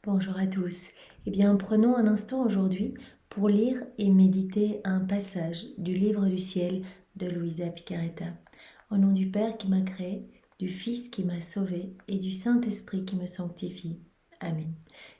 Bonjour à tous. Eh bien, prenons un instant aujourd'hui pour lire et méditer un passage du livre du ciel de Luisa Picaretta. Au nom du Père qui m'a créé, du Fils qui m'a sauvé et du Saint-Esprit qui me sanctifie. Amen.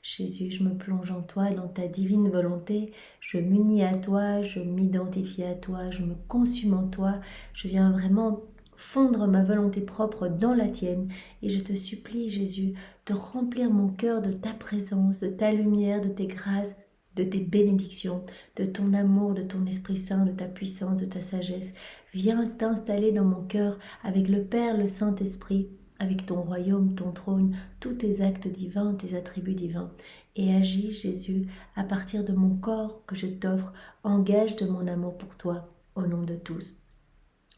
Jésus, je me plonge en toi, dans ta divine volonté. Je m'unis à toi, je m'identifie à toi, je me consume en toi. Je viens vraiment fondre ma volonté propre dans la tienne. Et je te supplie, Jésus, de remplir mon cœur de ta présence, de ta lumière, de tes grâces, de tes bénédictions, de ton amour, de ton Esprit Saint, de ta puissance, de ta sagesse. Viens t'installer dans mon cœur avec le Père, le Saint-Esprit, avec ton royaume, ton trône, tous tes actes divins, tes attributs divins. Et agis, Jésus, à partir de mon corps que je t'offre, engage de mon amour pour toi, au nom de tous.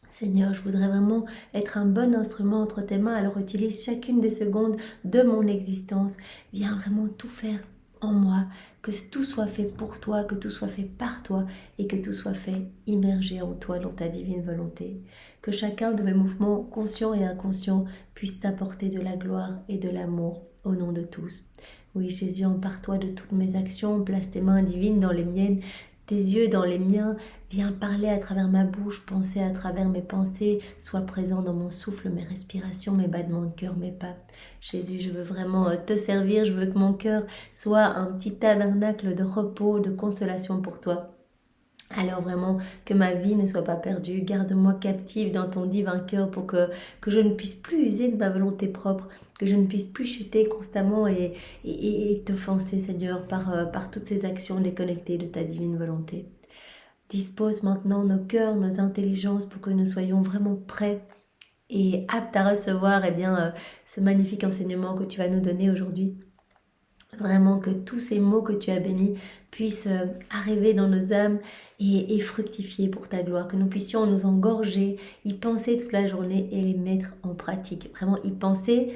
Seigneur, je voudrais vraiment être un bon instrument entre tes mains, alors utilise chacune des secondes de mon existence. Viens vraiment tout faire en moi, que tout soit fait pour toi, que tout soit fait par toi et que tout soit fait immergé en toi, dans ta divine volonté. Que chacun de mes mouvements, conscients et inconscients, puisse t'apporter de la gloire et de l'amour au nom de tous. Oui, Jésus, empare-toi de toutes mes actions, place tes mains divines dans les miennes, tes yeux dans les miens. Viens parler à travers ma bouche, penser à travers mes pensées, sois présent dans mon souffle, mes respirations, mes battements de cœur, mes pas. Jésus, je veux vraiment te servir, je veux que mon cœur soit un petit tabernacle de repos, de consolation pour toi. Alors vraiment, que ma vie ne soit pas perdue, garde-moi captive dans ton divin cœur pour que je ne puisse plus user de ma volonté propre, que je ne puisse plus chuter constamment et t'offenser, Seigneur, par toutes ces actions déconnectées de ta divine volonté. Dispose maintenant nos cœurs, nos intelligences pour que nous soyons vraiment prêts et aptes à recevoir ce magnifique enseignement que tu vas nous donner aujourd'hui. Vraiment que tous ces mots que tu as bénis puissent arriver dans nos âmes et fructifier pour ta gloire, que nous puissions nous engorger, y penser toute la journée et les mettre en pratique. Vraiment y penser.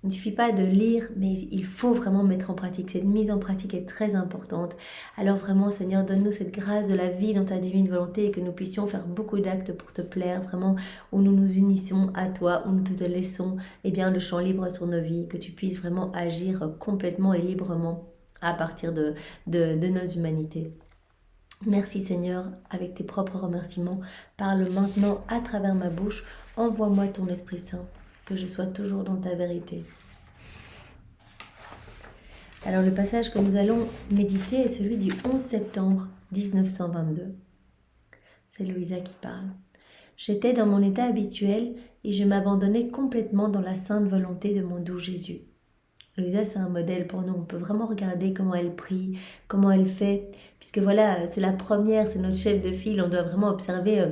Il ne suffit pas de lire, mais il faut vraiment mettre en pratique. Cette mise en pratique est très importante. Alors vraiment, Seigneur, donne-nous cette grâce de la vie dans ta divine volonté et que nous puissions faire beaucoup d'actes pour te plaire, vraiment, où nous nous unissons à toi, où nous te laissons le champ libre sur nos vies, que tu puisses vraiment agir complètement et librement à partir de nos humanités. Merci Seigneur, avec tes propres remerciements, parle maintenant à travers ma bouche, envoie-moi ton Esprit Saint, que je sois toujours dans ta vérité. Alors le passage que nous allons méditer est celui du 11 septembre 1922. C'est Luisa qui parle. J'étais dans mon état habituel et je m'abandonnais complètement dans la sainte volonté de mon doux Jésus. Luisa, c'est un modèle pour nous. On peut vraiment regarder comment elle prie, comment elle fait, puisque voilà, c'est la première, c'est notre chef de file. On doit vraiment observer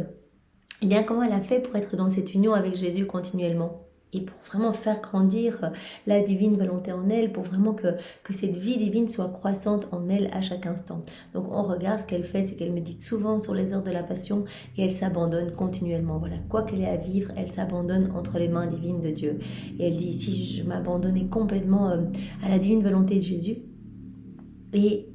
comment elle a fait pour être dans cette union avec Jésus continuellement. Et pour vraiment faire grandir la divine volonté en elle, pour vraiment que cette vie divine soit croissante en elle à chaque instant. Donc on regarde ce qu'elle fait, c'est qu'elle médite souvent sur les heures de la passion et elle s'abandonne continuellement. Voilà, quoi qu'elle ait à vivre, elle s'abandonne entre les mains divines de Dieu. Et elle dit ici, je m'abandonnais complètement à la divine volonté de Jésus. Et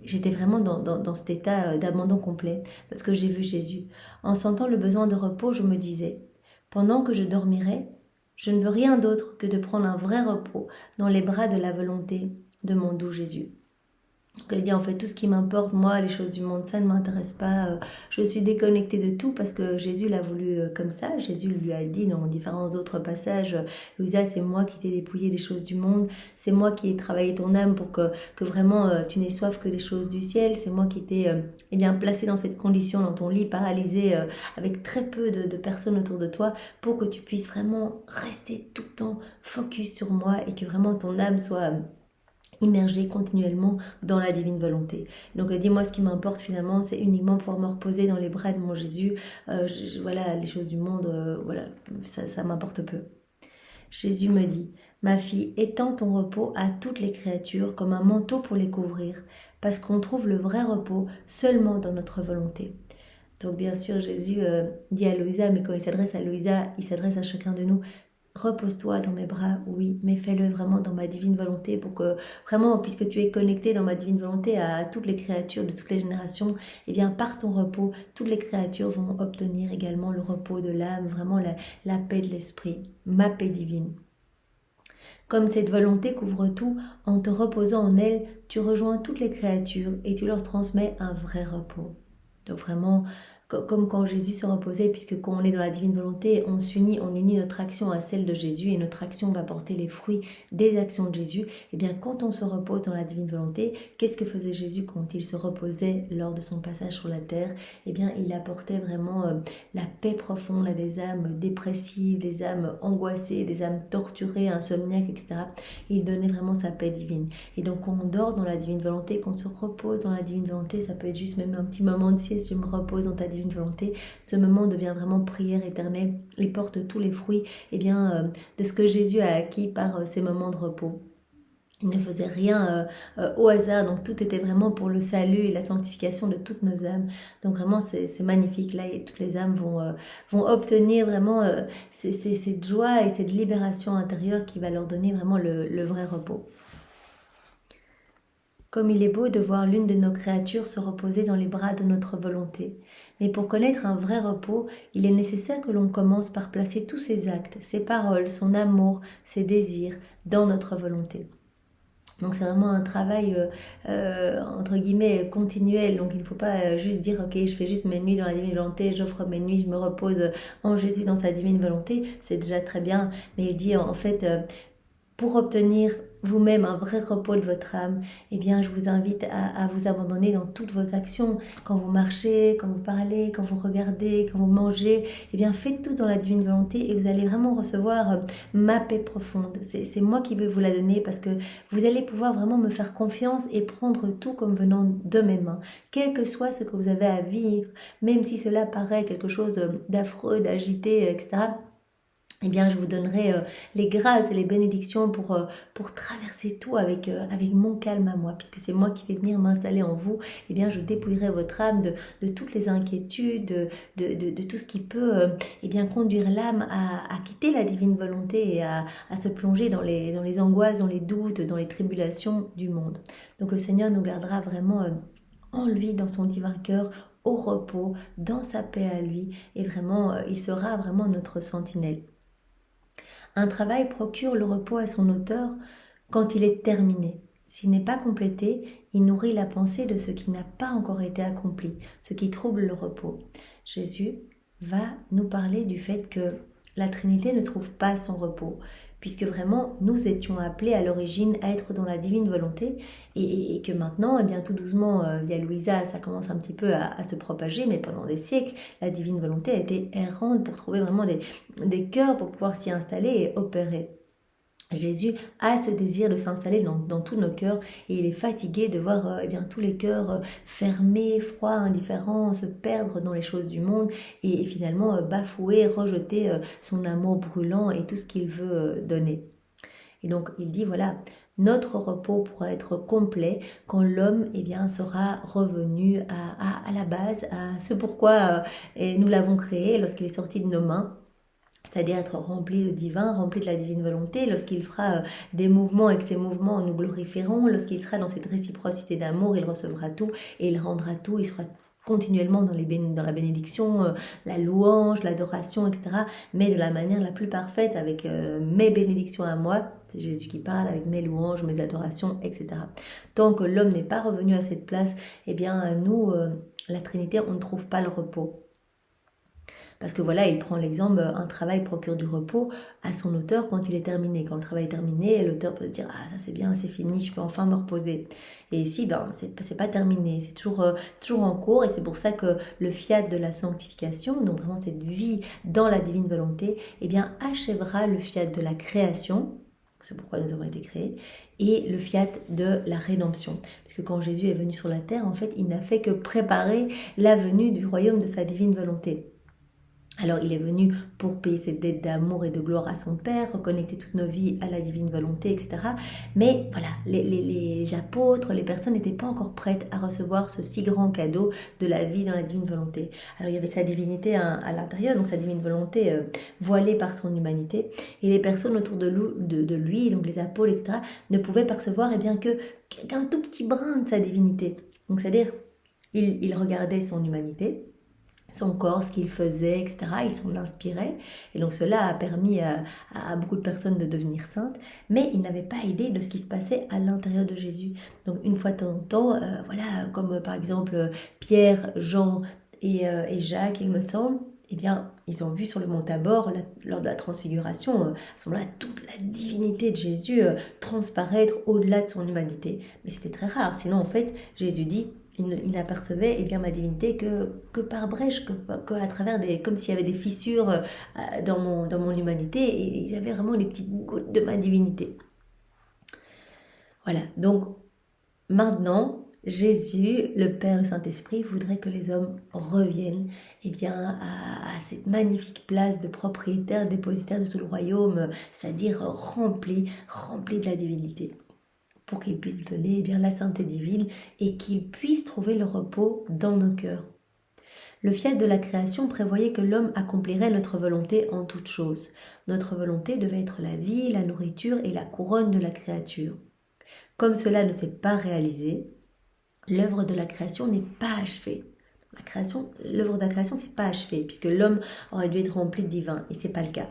j'étais vraiment dans cet état d'abandon complet parce que j'ai vu Jésus. En sentant le besoin de repos, je me disais, pendant que je dormirai, je ne veux rien d'autre que de prendre un vrai repos dans les bras de la volonté de mon doux Jésus. Donc elle dit en fait tout ce qui m'importe, moi les choses du monde ça ne m'intéresse pas, je suis déconnectée de tout parce que Jésus l'a voulu comme ça. Jésus lui a dit dans différents autres passages, Louisa, c'est moi qui t'ai dépouillé des choses du monde, c'est moi qui ai travaillé ton âme pour que vraiment tu n'aies soif que des choses du ciel, c'est moi qui t'ai placé dans cette condition dans ton lit paralysé avec très peu de personnes autour de toi pour que tu puisses vraiment rester tout le temps focus sur moi et que vraiment ton âme soit immergée continuellement dans la divine volonté. Donc dis-moi ce qui m'importe finalement, c'est uniquement pouvoir me reposer dans les bras de mon Jésus. Voilà, les choses du monde, voilà, ça m'importe peu. Jésus me dit, ma fille, étends ton repos à toutes les créatures comme un manteau pour les couvrir, parce qu'on trouve le vrai repos seulement dans notre volonté. Donc bien sûr, Jésus dit à Louisa, mais quand il s'adresse à Louisa, il s'adresse à chacun de nous. Repose-toi dans mes bras, oui, mais fais-le vraiment dans ma divine volonté pour que, vraiment, puisque tu es connecté dans ma divine volonté à toutes les créatures de toutes les générations, par ton repos, toutes les créatures vont obtenir également le repos de l'âme, vraiment la paix de l'esprit, ma paix divine. Comme cette volonté couvre tout, en te reposant en elle, tu rejoins toutes les créatures et tu leur transmets un vrai repos. Donc vraiment, comme quand Jésus se reposait, puisque quand on est dans la divine volonté, on unit notre action à celle de Jésus et notre action va porter les fruits des actions de Jésus. Et bien quand on se repose dans la divine volonté, qu'est-ce que faisait Jésus quand il se reposait lors de son passage sur la terre? Eh bien il apportait vraiment la paix profonde à des âmes dépressives, des âmes angoissées, des âmes torturées, insomniaques, etc. Il donnait vraiment sa paix divine. Et donc quand on dort dans la divine volonté, qu'on se repose dans la divine volonté, ça peut être juste même un petit moment de sieste, je me repose dans ta divine volonté, ce moment devient vraiment prière éternelle, il porte tous les fruits de ce que Jésus a acquis par ces moments de repos. Il ne faisait rien au hasard, donc tout était vraiment pour le salut et la sanctification de toutes nos âmes. Donc vraiment c'est magnifique, là et toutes les âmes vont obtenir vraiment cette joie et cette libération intérieure qui va leur donner vraiment le vrai repos. Comme il est beau de voir l'une de nos créatures se reposer dans les bras de notre volonté. Mais pour connaître un vrai repos, il est nécessaire que l'on commence par placer tous ses actes, ses paroles, son amour, ses désirs dans notre volonté. Donc c'est vraiment un travail entre guillemets continuel, donc il ne faut pas juste dire ok je fais juste mes nuits dans la divine volonté, j'offre mes nuits, je me repose en Jésus dans sa divine volonté, c'est déjà très bien, mais il dit en fait pour obtenir vous-même un vrai repos de votre âme, eh bien, je vous invite à vous abandonner dans toutes vos actions. Quand vous marchez, quand vous parlez, quand vous regardez, quand vous mangez, eh bien, faites tout dans la divine volonté et vous allez vraiment recevoir ma paix profonde. C'est moi qui vais vous la donner parce que vous allez pouvoir vraiment me faire confiance et prendre tout comme venant de mes mains. Quel que soit ce que vous avez à vivre, même si cela paraît quelque chose d'affreux, d'agité, etc., eh bien, je vous donnerai les grâces et les bénédictions pour traverser tout avec mon calme à moi, puisque c'est moi qui vais venir m'installer en vous. Eh bien, je dépouillerai votre âme de toutes les inquiétudes, de tout ce qui peut conduire l'âme à quitter la divine volonté et à se plonger dans les angoisses, dans les doutes, dans les tribulations du monde. Donc, le Seigneur nous gardera vraiment en lui, dans son divin cœur, au repos, dans sa paix à lui, et vraiment, il sera vraiment notre sentinelle. Un travail procure le repos à son auteur quand il est terminé. S'il n'est pas complété, il nourrit la pensée de ce qui n'a pas encore été accompli, ce qui trouble le repos. Jésus va nous parler du fait que la Trinité ne trouve pas son repos, puisque vraiment nous étions appelés à l'origine à être dans la divine volonté et que maintenant, tout doucement, via Louisa, ça commence un petit peu à se propager, mais pendant des siècles, la divine volonté a été errante pour trouver vraiment des cœurs pour pouvoir s'y installer et opérer. Jésus a ce désir de s'installer dans tous nos cœurs et il est fatigué de voir tous les cœurs fermés, froids, indifférents, se perdre dans les choses du monde et finalement bafouer, rejeter son amour brûlant et tout ce qu'il veut donner. Et donc il dit voilà, notre repos pourra être complet quand l'homme sera revenu à la base, à ce pourquoi nous l'avons créé lorsqu'il est sorti de nos mains. C'est-à-dire être rempli de divin, rempli de la divine volonté, lorsqu'il fera des mouvements et que ces mouvements nous glorifieront, lorsqu'il sera dans cette réciprocité d'amour, il recevra tout et il rendra tout, il sera continuellement dans la bénédiction, la louange, l'adoration, etc. Mais de la manière la plus parfaite, avec mes bénédictions à moi, c'est Jésus qui parle, avec mes louanges, mes adorations, etc. Tant que l'homme n'est pas revenu à cette place, nous, la Trinité, on ne trouve pas le repos. Parce que voilà, il prend l'exemple, un travail procure du repos à son auteur quand il est terminé. Quand le travail est terminé, l'auteur peut se dire « Ah, ça c'est bien, c'est fini, je peux enfin me reposer ». Et ici, c'est pas terminé, c'est toujours en cours. Et c'est pour ça que le fiat de la sanctification, donc vraiment cette vie dans la divine volonté, achèvera le fiat de la création, c'est pourquoi nous avons été créés, et le fiat de la rédemption. Parce que quand Jésus est venu sur la terre, en fait, il n'a fait que préparer la venue du royaume de sa divine volonté. Alors il est venu pour payer cette dette d'amour et de gloire à son Père, reconnecter toutes nos vies à la divine volonté, etc. Mais voilà, les apôtres, les personnes n'étaient pas encore prêtes à recevoir ce si grand cadeau de la vie dans la divine volonté. Alors il y avait sa divinité à l'intérieur, donc sa divine volonté voilée par son humanité. Et les personnes autour de lui, donc les apôtres, etc., ne pouvaient percevoir qu'un tout petit brin de sa divinité. Donc c'est-à-dire, il regardait son humanité, son corps, ce qu'il faisait, etc. Il s'en inspirait. Et donc cela a permis à beaucoup de personnes de devenir saintes. Mais il n'avait pas idée de ce qui se passait à l'intérieur de Jésus. Donc une fois de temps en temps, voilà, comme par exemple Pierre, Jean et Jacques, il me semble, eh bien, ils ont vu sur le mont Tabor, lors de la transfiguration, à ce moment-là, toute la divinité de Jésus transparaître au-delà de son humanité. Mais c'était très rare. Sinon, en fait, Jésus dit, il n'apercevait eh bien, ma divinité que par brèche, que à travers comme s'il y avait des fissures dans mon humanité, et ils avaient vraiment les petites gouttes de ma divinité. Voilà, donc maintenant, Jésus, le Père, le Saint-Esprit, voudrait que les hommes reviennent eh bien, à cette magnifique place de propriétaire, dépositaire de tout le royaume, c'est-à-dire rempli de la divinité, pour qu'ils puissent donner eh bien, la sainteté divine et qu'ils puissent trouver le repos dans nos cœurs. Le fiat de la création prévoyait que l'homme accomplirait notre volonté en toutes choses. Notre volonté devait être la vie, la nourriture et la couronne de la créature. Comme cela ne s'est pas réalisé, l'œuvre de la création n'est pas achevée. L'œuvre de la création, c'est pas achevé, puisque l'homme aurait dû être rempli de divin, et c'est pas le cas.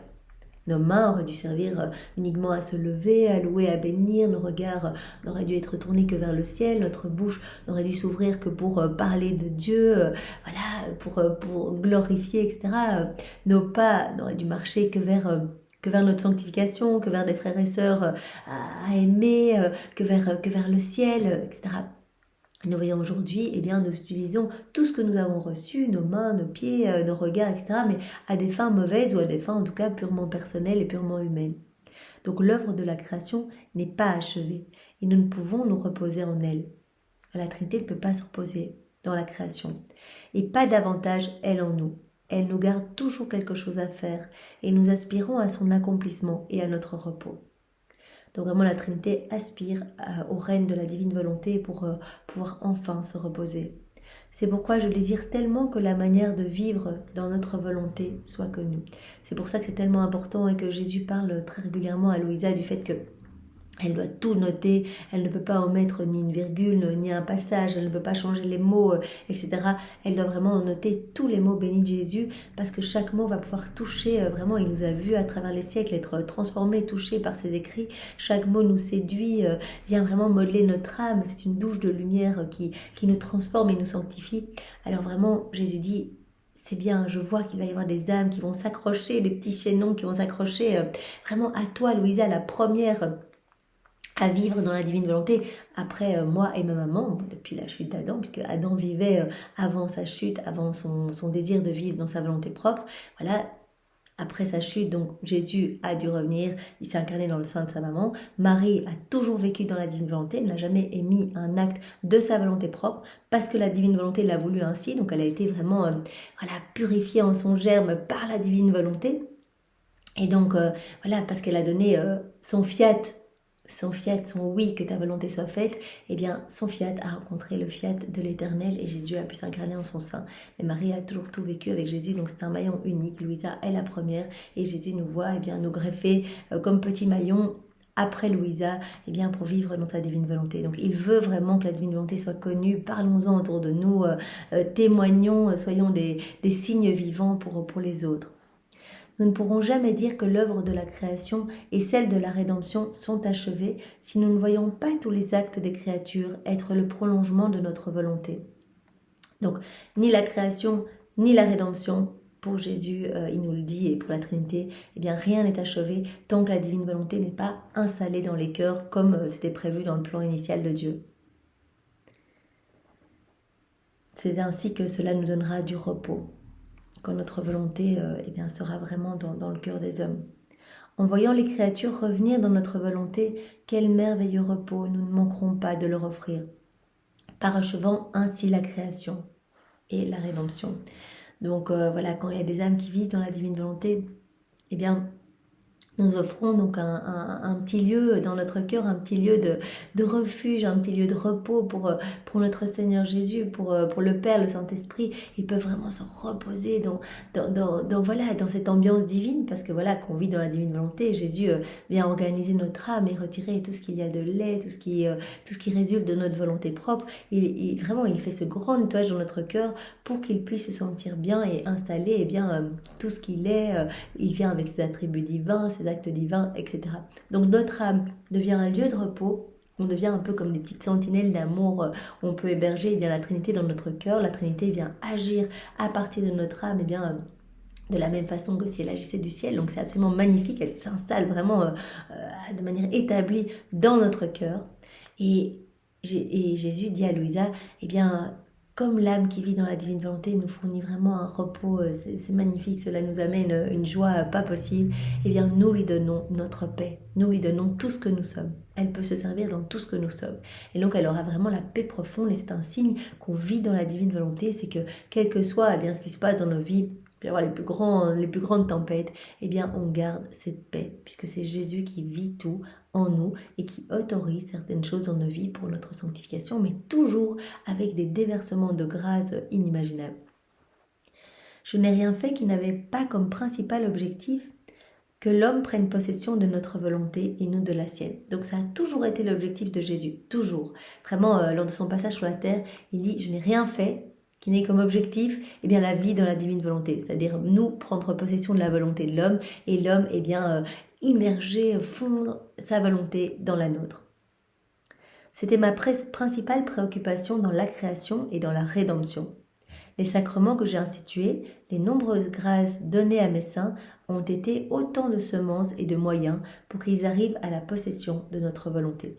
Nos mains auraient dû servir uniquement à se lever, à louer, à bénir. Nos regards n'auraient dû être tournés que vers le ciel. Notre bouche n'aurait dû s'ouvrir que pour parler de Dieu, voilà, pour glorifier, etc. Nos pas n'auraient dû marcher que vers notre sanctification, que vers des frères et sœurs à aimer, que vers le ciel, etc. Nous voyons aujourd'hui, eh bien, nous utilisons tout ce que nous avons reçu, nos mains, nos pieds, nos regards, etc., mais à des fins mauvaises ou à des fins en tout cas purement personnelles et purement humaines. Donc l'œuvre de la création n'est pas achevée et nous ne pouvons nous reposer en elle. La Trinité ne peut pas se reposer dans la création. Et pas davantage elle en nous. Elle nous garde toujours quelque chose à faire et nous aspirons à son accomplissement et à notre repos. Donc vraiment la Trinité aspire au règne de la divine volonté pour pouvoir enfin se reposer. C'est pourquoi je désire tellement que la manière de vivre dans notre volonté soit connue. C'est pour ça que c'est tellement important et que Jésus parle très régulièrement à Louisa du fait que elle doit tout noter, elle ne peut pas omettre ni une virgule, ni un passage, elle ne peut pas changer les mots, etc. Elle doit vraiment noter tous les mots bénis de Jésus, parce que chaque mot va pouvoir toucher, vraiment, il nous a vu à travers les siècles être transformé, touché par ses écrits. Chaque mot nous séduit, vient vraiment modeler notre âme, c'est une douche de lumière qui nous transforme et nous sanctifie. Alors vraiment, Jésus dit, c'est bien, je vois qu'il va y avoir des âmes qui vont s'accrocher, des petits chaînons qui vont s'accrocher vraiment à toi, Louisa, la première à vivre dans la divine volonté. Après, moi et ma maman, depuis la chute d'Adam, puisque Adam vivait avant sa chute, avant son désir de vivre dans sa volonté propre, voilà, après sa chute, donc Jésus a dû revenir, il s'est incarné dans le sein de sa maman. Marie a toujours vécu dans la divine volonté, n'a jamais émis un acte de sa volonté propre, parce que la divine volonté l'a voulu ainsi, donc elle a été vraiment voilà, purifiée en son germe par la divine volonté. Et donc, voilà, parce qu'elle a donné son fiat, son oui, que ta volonté soit faite, eh bien, son fiat a rencontré le fiat de l'Éternel et Jésus a pu s'incarner en son sein. Mais Marie a toujours tout vécu avec Jésus, donc c'est un maillon unique. Louisa est la première et Jésus nous voit, eh bien, nous greffer comme petit maillon après Louisa, eh bien, pour vivre dans sa divine volonté. Donc, il veut vraiment que la divine volonté soit connue. Parlons-en autour de nous, témoignons, soyons des signes vivants pour les autres. Nous ne pourrons jamais dire que l'œuvre de la création et celle de la rédemption sont achevées si nous ne voyons pas tous les actes des créatures être le prolongement de notre volonté. Donc, ni la création, ni la rédemption, pour Jésus, il nous le dit, et pour la Trinité, eh bien rien n'est achevé tant que la divine volonté n'est pas installée dans les cœurs comme c'était prévu dans le plan initial de Dieu. C'est ainsi que cela nous donnera du repos, quand notre volonté eh bien, sera vraiment dans le cœur des hommes. En voyant les créatures revenir dans notre volonté, quel merveilleux repos nous ne manquerons pas de leur offrir, parachevant ainsi la création et la rédemption. Donc voilà, quand il y a des âmes qui vivent dans la divine volonté, eh bien, Nous offrons donc un petit lieu dans notre cœur, un petit lieu de refuge, un petit lieu de repos pour notre Seigneur Jésus, pour le Père, le Saint-Esprit. Ils peuvent vraiment se reposer voilà, dans cette ambiance divine, parce que voilà, qu'on vit dans la divine volonté. Jésus vient organiser notre âme et retirer tout ce qu'il y a de laid, tout ce qui résulte de notre volonté propre. Vraiment, il fait ce grand nettoyage dans notre cœur pour qu'il puisse se sentir bien et installer tout ce qu'il est. Il vient avec ses attributs divins, ses actes divins, etc. Donc notre âme devient un lieu de repos. On devient un peu comme des petites sentinelles d'amour. On peut héberger la Trinité dans notre cœur. La Trinité vient agir à partir de notre âme, de la même façon que si elle agissait du ciel. Donc c'est absolument magnifique. Elle s'installe vraiment de manière établie dans notre cœur. Et Jésus dit à Louisa, comme l'âme qui vit dans la divine volonté nous fournit vraiment un repos, c'est magnifique, cela nous amène une joie pas possible, nous lui donnons notre paix, nous lui donnons tout ce que nous sommes. Elle peut se servir dans tout ce que nous sommes. Et donc elle aura vraiment la paix profonde, et c'est un signe qu'on vit dans la divine volonté, c'est que quel que soit ce qui se passe dans nos vies, il peut y avoir les plus grandes tempêtes, on garde cette paix, puisque c'est Jésus qui vit tout en nous et qui autorise certaines choses dans nos vies pour notre sanctification, mais toujours avec des déversements de grâce inimaginables. Je n'ai rien fait qui n'avait pas comme principal objectif que l'homme prenne possession de notre volonté et nous de la sienne. Donc ça a toujours été l'objectif de Jésus, toujours. Vraiment, lors de son passage sur la terre, il dit « Je n'ai rien fait qui n'ait comme objectif la vie dans la divine volonté », c'est-à-dire nous prendre possession de la volonté de l'homme et l'homme immerger, fondre sa volonté dans la nôtre. C'était ma principale préoccupation dans la création et dans la rédemption. Les sacrements que j'ai institués, les nombreuses grâces données à mes saints ont été autant de semences et de moyens pour qu'ils arrivent à la possession de notre volonté.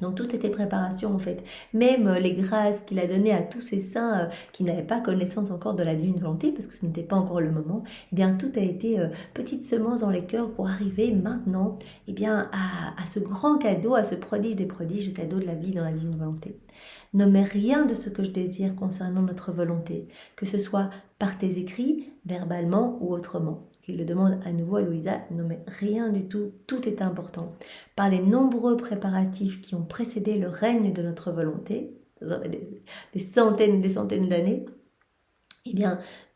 Donc tout était préparation en fait. Même les grâces qu'il a données à tous ces saints qui n'avaient pas connaissance encore de la divine volonté, parce que ce n'était pas encore le moment, tout a été petite semence dans les cœurs pour arriver maintenant à ce grand cadeau, à ce prodige des prodiges, le cadeau de la vie dans la divine volonté. Nommez rien de ce que je désire concernant notre volonté, que ce soit par tes écrits, verbalement ou autrement. Il le demande à nouveau à Louisa, nommez rien du tout, tout est important. Par les nombreux préparatifs qui ont précédé le règne de notre volonté, ça fait des centaines d'années,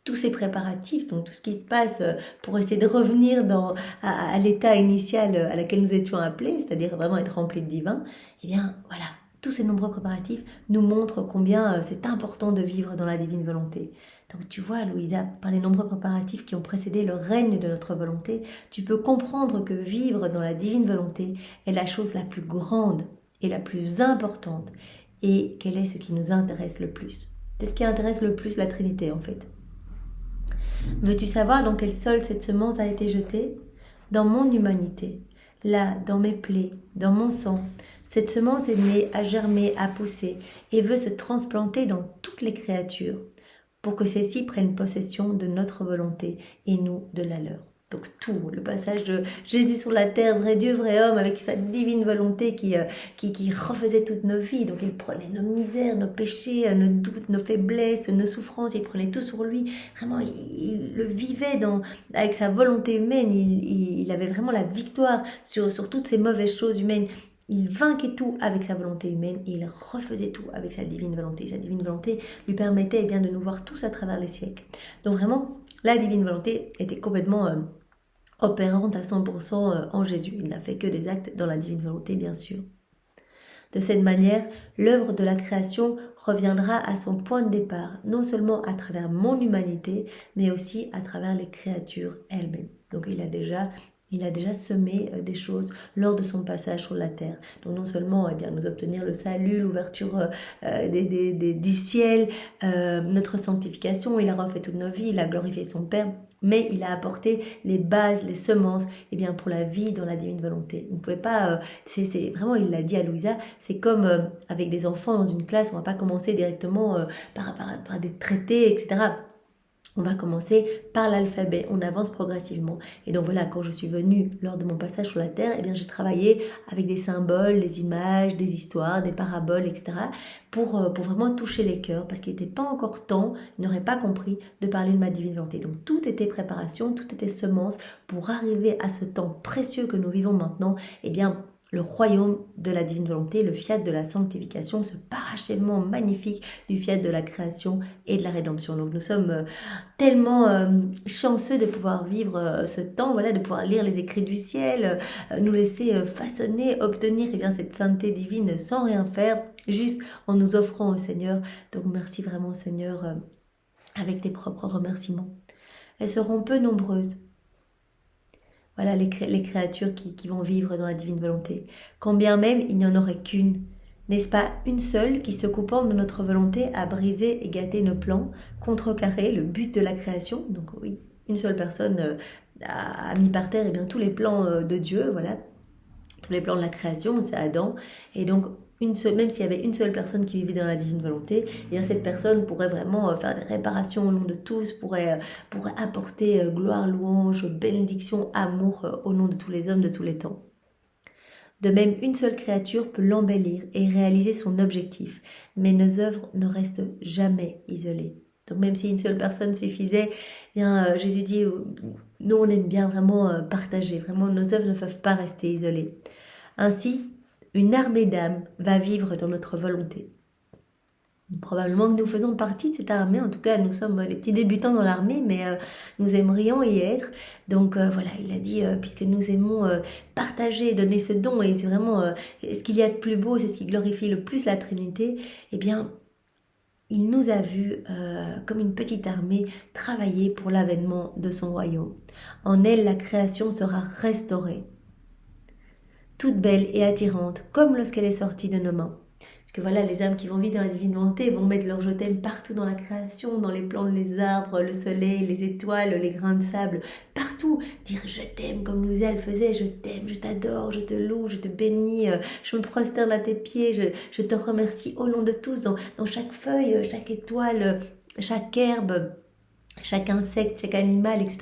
tous ces préparatifs, donc tout ce qui se passe pour essayer de revenir à l'état initial à laquelle nous étions appelés, c'est-à-dire vraiment être remplis de divin, voilà, tous ces nombreux préparatifs nous montrent combien c'est important de vivre dans la divine volonté. Donc tu vois, Louisa, par les nombreux préparatifs qui ont précédé le règne de notre volonté, tu peux comprendre que vivre dans la divine volonté est la chose la plus grande et la plus importante, et quel est ce qui nous intéresse le plus. C'est ce qui intéresse le plus la Trinité en fait. Veux-tu savoir dans quel sol cette semence a été jetée ? Dans mon humanité, là, dans mes plaies, dans mon sang. Cette semence est née, a germé, a poussé et veut se transplanter dans toutes les créatures pour que celles-ci prennent possession de notre volonté et nous de la leur. Donc tout, le passage de Jésus sur la terre, vrai Dieu, vrai homme, avec sa divine volonté qui refaisait toutes nos vies. Donc il prenait nos misères, nos péchés, nos doutes, nos faiblesses, nos souffrances, il prenait tout sur lui. Vraiment, il le vivait avec sa volonté humaine, il avait vraiment la victoire sur toutes ces mauvaises choses humaines. Il vainquait tout avec sa volonté humaine et il refaisait tout avec sa divine volonté. Sa divine volonté lui permettait de nous voir tous à travers les siècles. Donc vraiment, la divine volonté était complètement opérante à 100% en Jésus. Il n'a fait que des actes dans la divine volonté, bien sûr. De cette manière, l'œuvre de la création reviendra à son point de départ, non seulement à travers mon humanité, mais aussi à travers les créatures elles-mêmes. Donc il a déjà semé des choses lors de son passage sur la terre. Donc non seulement nous obtenir le salut, l'ouverture du ciel, notre sanctification, il a refait toutes nos vies, il a glorifié son Père, mais il a apporté les bases, les semences pour la vie dans la divine volonté. Il ne pouvait pas, c'est vraiment, il l'a dit à Louisa, c'est comme avec des enfants dans une classe, on ne va pas commencer directement par des traités, etc. On va commencer par l'alphabet, on avance progressivement. Et donc voilà, quand je suis venue lors de mon passage sur la Terre, eh bien j'ai travaillé avec des symboles, des images, des histoires, des paraboles, etc. pour vraiment toucher les cœurs, parce qu'il n'était pas encore temps, ils n'auraient pas compris de parler de ma divine volonté. Donc tout était préparation, tout était semence pour arriver à ce temps précieux que nous vivons maintenant, eh bien le royaume de la divine volonté, le fiat de la sanctification, ce parachèvement magnifique du fiat de la création et de la rédemption. Donc nous sommes tellement chanceux de pouvoir vivre ce temps, voilà, de pouvoir lire les écrits du ciel, nous laisser façonner, obtenir eh bien, cette sainteté divine sans rien faire, juste en nous offrant au Seigneur. Donc merci vraiment Seigneur, avec tes propres remerciements. Elles seront peu nombreuses. Voilà les créatures qui vont vivre dans la divine volonté. Quand bien même il n'y en aurait qu'une. N'est-ce pas une seule qui, se coupant de notre volonté, a brisé et gâté nos plans, contrecarré le but de la création? Donc oui, une seule personne a mis par terre eh bien, tous les plans de Dieu, voilà, tous les plans de la création, c'est Adam. Et donc, même s'il y avait une seule personne qui vivait dans la divine volonté, eh bien, cette personne pourrait vraiment faire des réparations au nom de tous, pourrait apporter gloire, louange, bénédiction, amour au nom de tous les hommes de tous les temps. De même, une seule créature peut l'embellir et réaliser son objectif, mais nos œuvres ne restent jamais isolées. Donc même si une seule personne suffisait, eh bien, Jésus dit, nous on aime bien vraiment partager, vraiment nos œuvres ne peuvent pas rester isolées. Ainsi, une armée d'âmes va vivre dans notre volonté. Probablement que nous faisons partie de cette armée, en tout cas nous sommes les petits débutants dans l'armée, mais nous aimerions y être. Donc voilà, il a dit, puisque nous aimons partager, donner ce don, et c'est vraiment ce qu'il y a de plus beau, c'est ce qui glorifie le plus la Trinité, eh bien il nous a vus comme une petite armée travailler pour l'avènement de son royaume. En elle, la création sera restaurée, toute belle et attirante, comme lorsqu'elle est sortie de nos mains. Que voilà, les âmes qui vont vivre dans la divine volonté vont mettre leur je t'aime partout dans la création, dans les plantes, les arbres, le soleil, les étoiles, les grains de sable, partout. Dire je t'aime comme Louisa le faisait, je t'aime, je t'adore, je te loue, je te bénis, je me prosterne à tes pieds, je te remercie au nom de tous, dans chaque feuille, chaque étoile, chaque herbe, chaque insecte, chaque animal, etc.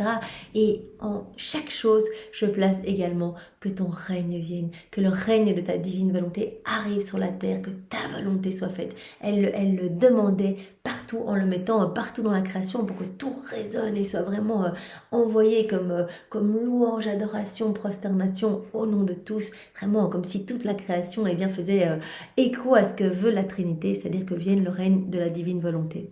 Et en chaque chose, je place également que ton règne vienne, que le règne de ta divine volonté arrive sur la terre, que ta volonté soit faite. Elle le demandait partout, en le mettant partout dans la création pour que tout résonne et soit vraiment envoyé comme louange, adoration, prosternation au nom de tous. Vraiment comme si toute la création eh bien, faisait écho à ce que veut la Trinité, c'est-à-dire que vienne le règne de la divine volonté.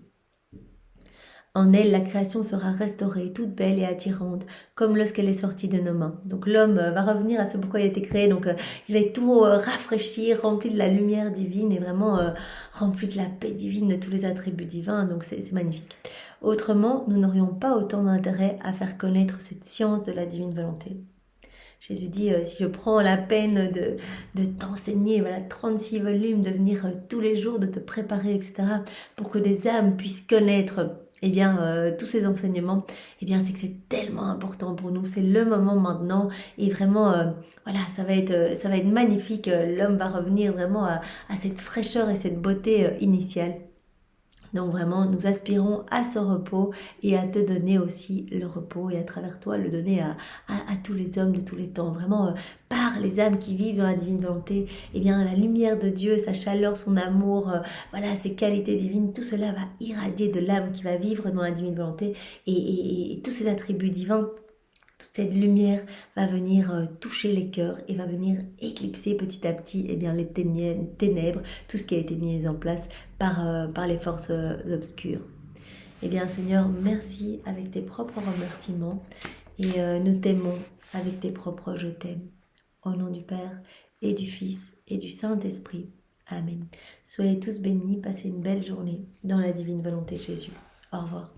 En elle, la création sera restaurée, toute belle et attirante, comme lorsqu'elle est sortie de nos mains. Donc l'homme va revenir à ce pourquoi il a été créé, donc il va être tout rafraîchi, rempli de la lumière divine et vraiment rempli de la paix divine, de tous les attributs divins, donc c'est magnifique. Autrement, nous n'aurions pas autant d'intérêt à faire connaître cette science de la divine volonté. Jésus dit, si je prends la peine de t'enseigner, voilà, 36 volumes, de venir tous les jours, de te préparer, etc., pour que des âmes puissent connaître eh bien, tous ces enseignements, eh bien, c'est que c'est tellement important pour nous. C'est le moment maintenant. Et vraiment, voilà, ça va être magnifique. L'homme va revenir vraiment à cette fraîcheur et cette beauté initiale. Donc vraiment, nous aspirons à ce repos et à te donner aussi le repos et à travers toi le donner à tous les hommes de tous les temps. Vraiment, par les âmes qui vivent dans la divine volonté, eh bien la lumière de Dieu, sa chaleur, son amour, voilà, ses qualités divines, tout cela va irradier de l'âme qui va vivre dans la divine volonté et tous ces attributs divins. Toute cette lumière va venir toucher les cœurs et va venir éclipser petit à petit eh bien, les ténèbres, tout ce qui a été mis en place par les forces obscures. Eh bien Seigneur, merci avec tes propres remerciements et nous t'aimons avec tes propres je t'aime. Au nom du Père et du Fils et du Saint-Esprit. Amen. Soyez tous bénis, passez une belle journée dans la divine volonté de Jésus. Au revoir.